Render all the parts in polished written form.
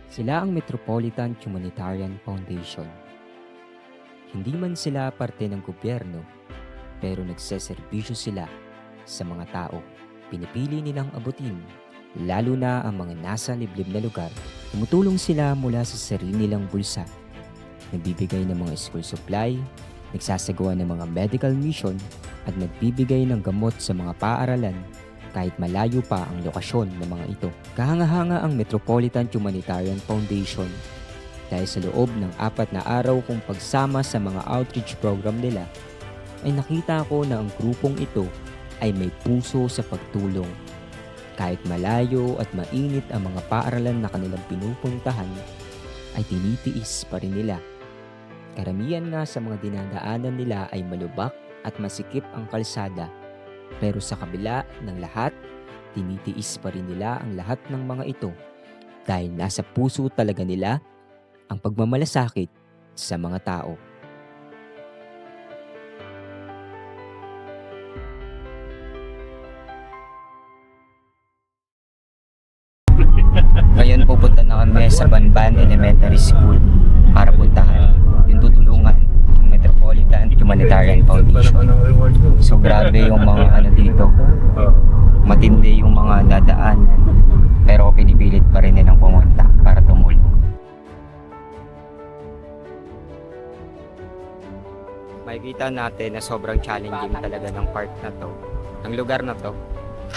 Sila ang Metropolitan Humanitarian Foundation. Hindi man sila parte ng gobyerno, pero nagseserbisyo sila sa mga tao. Pinipili nilang abutin, lalo na ang mga nasa liblib na lugar. Tumutulong sila mula sa sarili nilang bulsa. Nagbibigay ng mga school supply, nagsasagawa ng mga medical mission, at nagbibigay ng gamot sa mga paaralan kahit malayo pa ang lokasyon ng mga ito. Kahanga-hanga ang Metropolitan Humanitarian Foundation dahil sa loob ng 4 na araw kong pagsama sa mga outreach program nila, ay nakita ko na ang grupong ito ay may puso sa pagtulong. Kahit malayo at mainit ang mga paaralan na kanilang pinupuntahan, ay tinitiis pa rin nila. Karamihan nga sa mga dinadaanan nila ay malubak at masikip ang kalsada. Pero sa kabila ng lahat, tinitiis pa rin nila ang lahat ng mga ito dahil nasa puso talaga nila ang pagmamalasakit sa mga tao. Ngayon pupunta na kami sa Banban Elementary School para puntahan yung tutulungan ng Metropolitan Humanitarian Foundation. So grabe yung mga dito. Matindi yung mga dadaanan, pero pinipilit pa rin nilang pumunta para tumulong. Makikita natin na sobrang challenging talaga ng part na to, ng lugar na to.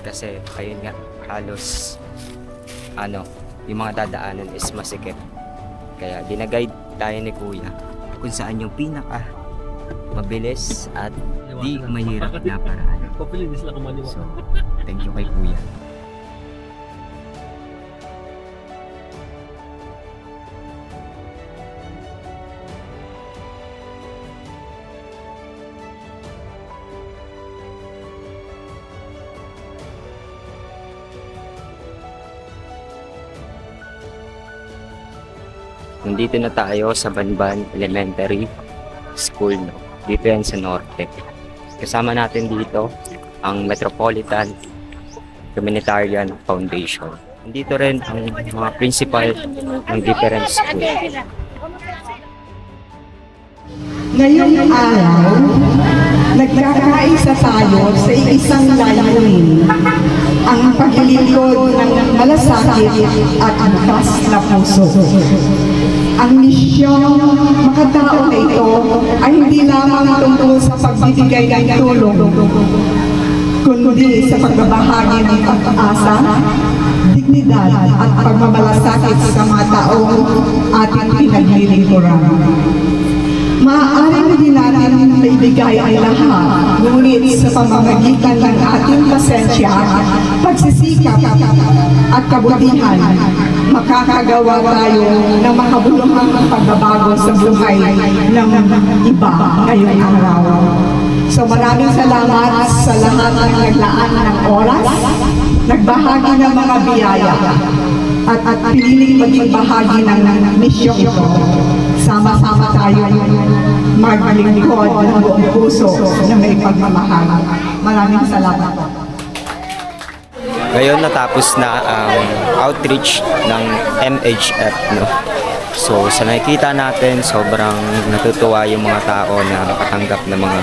Kasi ayun nga, halos yung mga dadaanan is masikip. Kaya dinaguide tayo ni Kuya kung saan yung pinaka mabilis at di mahirap na paraan. So, thank you kay Kuya. Nandito na tayo sa Banban Elementary School, no? Dito yan sa Norte. Kasama natin dito ang Metropolitan Humanitarian Foundation. Nandito rin ang mga principal ng different school. Ngayong araw, nagkakaisa tayo sa isang layunin, ang paglilingkod ng malasakit at bukas na puso. Ang misyong makatao na ito ay hindi lamang tungkol sa pagbibigay ng tulong, kundi sa pagbabahagi ng pag-asa, dignidad at pagmamalasakit sa mga taong ating pinaglilingkuran. Maaaring din natin maibigay ang lahat, ngunit sa pamamagitan ng ating pasensya, pagsisikap at kabutihan, makakagawa tayo ng makabuluhang pagbabago sa buhay ng iba ngayong araw. So maraming salamat sa lahat ng naglaan ng oras, nagbahagi ng mga biyaya, at piniling maging bahagi ng misyong ito. Sama-sama tayo maglingkod ng buong puso na may pagmamahal. Maraming salamat. Ngayon natapos na ang outreach ng MHF, no? So sa nakikita natin, sobrang natutuwa yung mga tao na makatanggap ng mga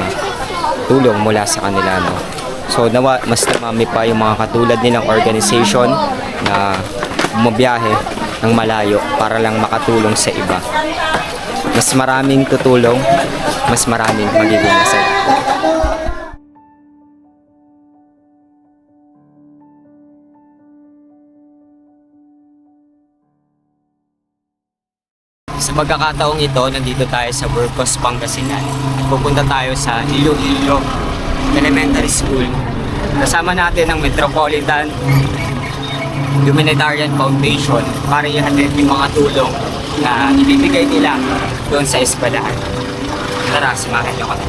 tulong mula sa kanila, no? So nawa mas dumami pa yung mga katulad nilang organization na bumabiyahe ng malayo para lang makatulong sa iba. Mas maraming tutulong, mas maraming magiging masaya. Sa pagkakataong ito, nandito tayo sa Burgos, Pangasinan. Pupunta tayo sa Iloilo Elementary School. Kasama natin ang Metropolitan Humanitarian Foundation para ihatid yung mga tulong na ibibigay nila doon sa eskwelahan. Tara, samahan niyo kami.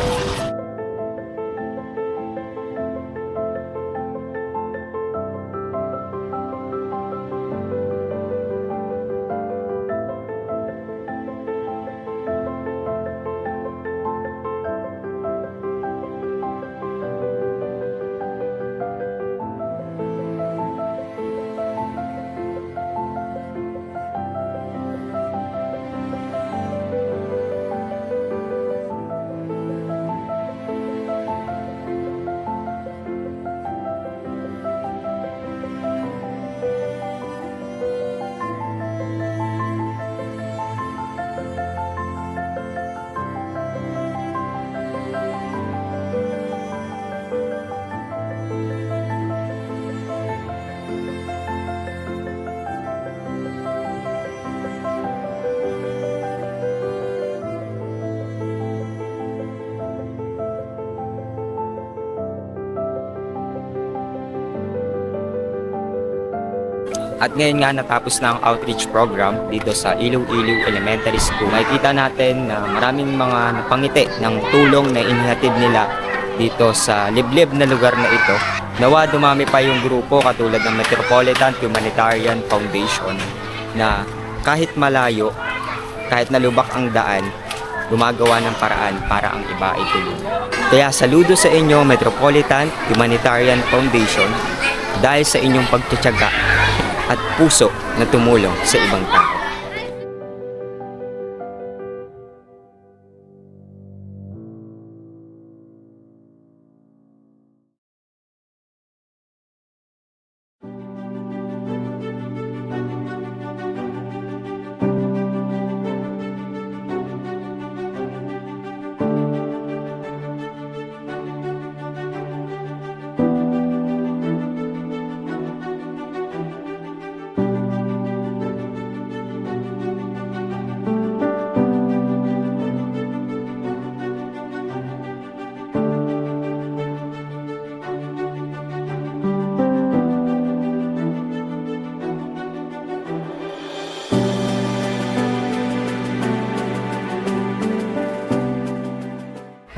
At ngayon nga natapos na ang outreach program dito sa Iloilo Elementary School. Nakikita natin na maraming mga napangiti ng tulong na inihatid nila dito sa liblib na lugar na ito. Nawa dumami pa yung grupo katulad ng Metropolitan Humanitarian Foundation na kahit malayo, kahit nalubak ang daan, gumagawa ng paraan para ang iba ay tulungan. Kaya saludo sa inyo Metropolitan Humanitarian Foundation dahil sa inyong pagtitiyaga at puso na tumulong sa ibang tao.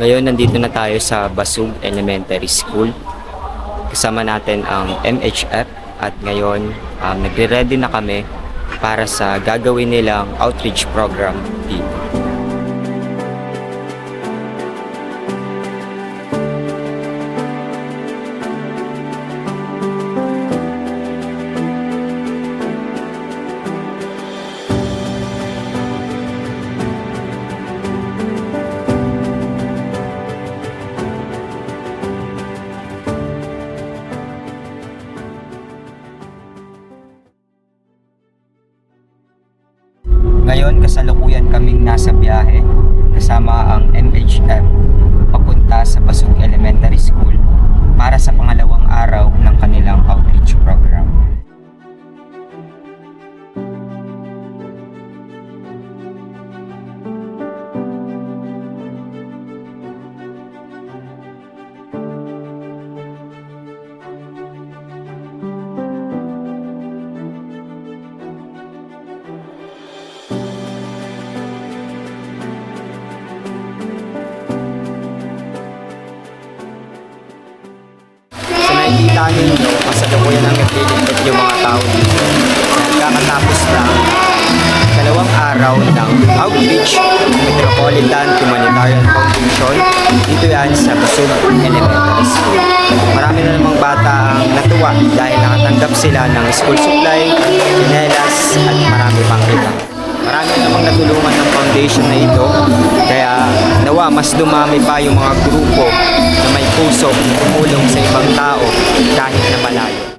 Ngayon, nandito na tayo sa Basug Elementary School. Kasama natin ang MHF at ngayon nagre-ready na kami para sa gagawin nilang outreach program dito. Ngayon, kasalukuyan kaming nasa biyahe kasama ang MHF papunta sa Basug Elementary School para sa pangalawang araw ng kanilang outreach program. Nakikita ninyo, kasalukuyan ang naglilingkod yung mga tao dito. Nagkakatapos lang dalawang araw ng outreach Metropolitan Humanitarian Foundation. Dito yan sa Basug Elementary School. Marami na namang bata ang natuwa dahil nakatanggap sila ng school supply, chinelas at marami pang iba. Marami namang natulungan ng foundation na ito, kaya nawa mas dumami pa yung mga grupo na may puso tumulong sa ibang tao kahit na malayo.